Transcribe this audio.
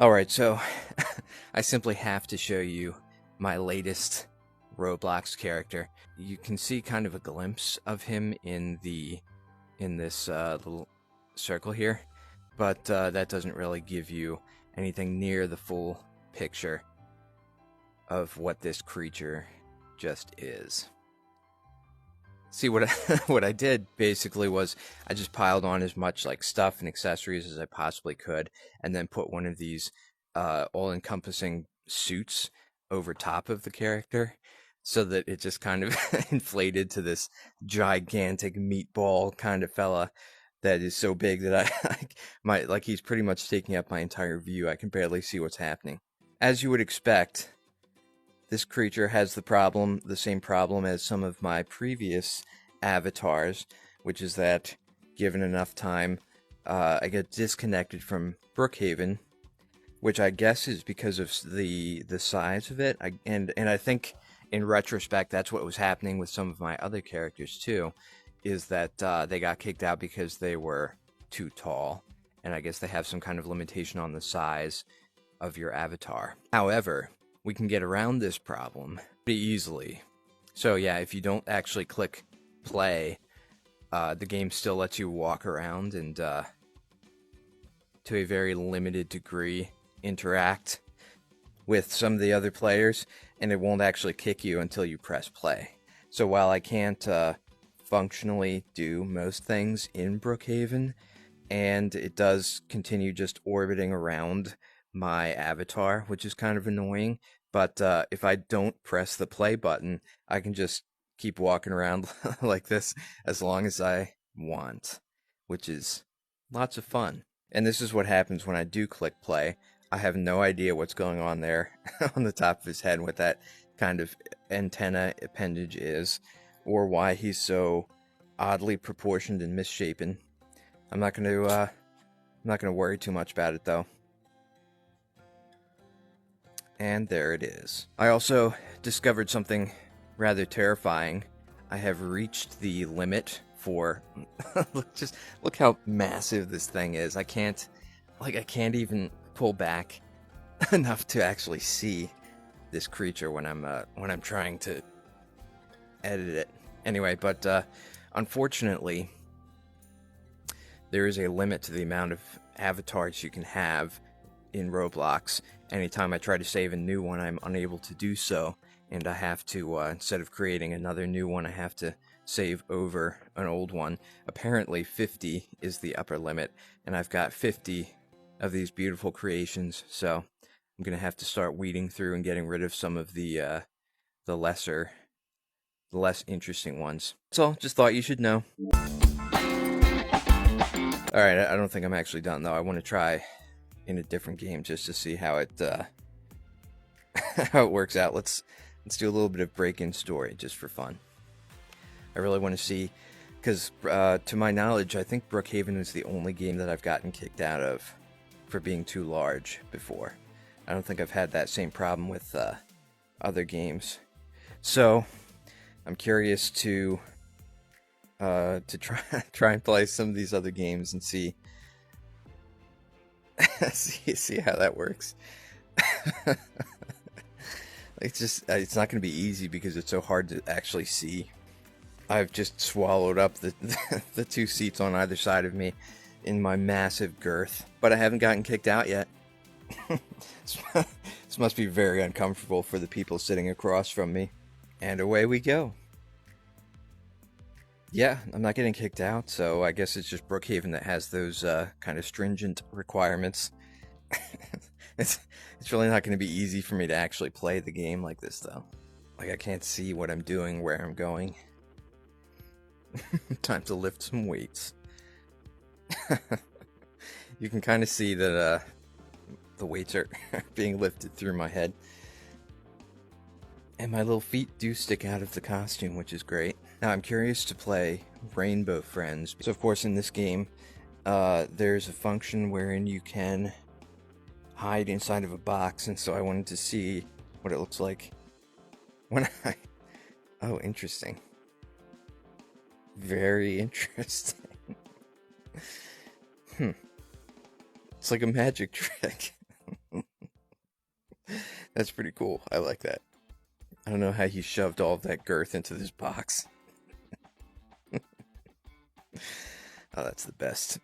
Alright, so I simply have to show you my latest Roblox character. You can see kind of a glimpse of him in this little circle here, but that doesn't really give you anything near the full picture of what this creature just is. See, what what I did basically was I just piled on as much like stuff and accessories as I possibly could, and then put one of these all-encompassing suits over top of the character, so that it just kind of inflated to this gigantic meatball kind of fella that is so big that he's pretty much taking up my entire view. I can barely see what's happening. As you would expect, this creature has the same problem as some of my previous avatars, which is that given enough time, I get disconnected from Brookhaven, which I guess is because of the size of it. And I think in retrospect, that's what was happening with some of my other characters too, is that they got kicked out because they were too tall, and I guess they have some kind of limitation on the size of your avatar. However, we can get around this problem pretty easily. So yeah, if you don't actually click play, the game still lets you walk around and to a very limited degree interact with some of the other players, and it won't actually kick you until you press play. So while I can't functionally do most things in Brookhaven, and it does continue just orbiting around my avatar, which is kind of annoying, but if I don't press the play button, I can just keep walking around like this as long as I want, which is lots of fun. And this is what happens when I do click play. I have no idea what's going on there on the top of his head, what that kind of antenna appendage is, or why he's so oddly proportioned and misshapen. I'm not going to worry too much about it though. And there it is. I also discovered something rather terrifying. I have reached the limit for look how massive this thing is. I can't even pull back enough to actually see this creature when I'm trying to edit it. Anyway, but unfortunately, there is a limit to the amount of avatars you can have in Roblox. Anytime I try to save a new one, I'm unable to do so, and I have to, instead of creating another new one, I have to save over an old one. Apparently 50 is the upper limit, and I've got 50 of these beautiful creations, so I'm gonna have to start weeding through and getting rid of some of the less interesting ones. So, just thought you should know. Alright, I don't think I'm actually done though. I want to try in a different game just to see how it how it works out. Let's do a little bit of break-in story just for fun. I really want to see, because to my knowledge, I think Brookhaven is the only game that I've gotten kicked out of for being too large before. I don't think I've had that same problem with other games. So I'm curious to try and play some of these other games and see see how that works. It's not going to be easy because it's so hard to actually see. I've just swallowed up the two seats on either side of me in my massive girth, but I haven't gotten kicked out yet. This must be very uncomfortable for the people sitting across from me. And away we go. Yeah, I'm not getting kicked out, so I guess it's just Brookhaven that has those kind of stringent requirements. It's really not going to be easy for me to actually play the game like this, though. Like, I can't see what I'm doing, where I'm going. Time to lift some weights. You can kind of see that the weights are being lifted through my head. And my little feet do stick out of the costume, which is great. Now, I'm curious to play Rainbow Friends. So, of course, in this game, there's a function wherein you can hide inside of a box, and so I wanted to see what it looks like when I... Oh, interesting. Very interesting. It's like a magic trick. That's pretty cool. I like that. I don't know how he shoved all of that girth into this box. Oh, that's the best.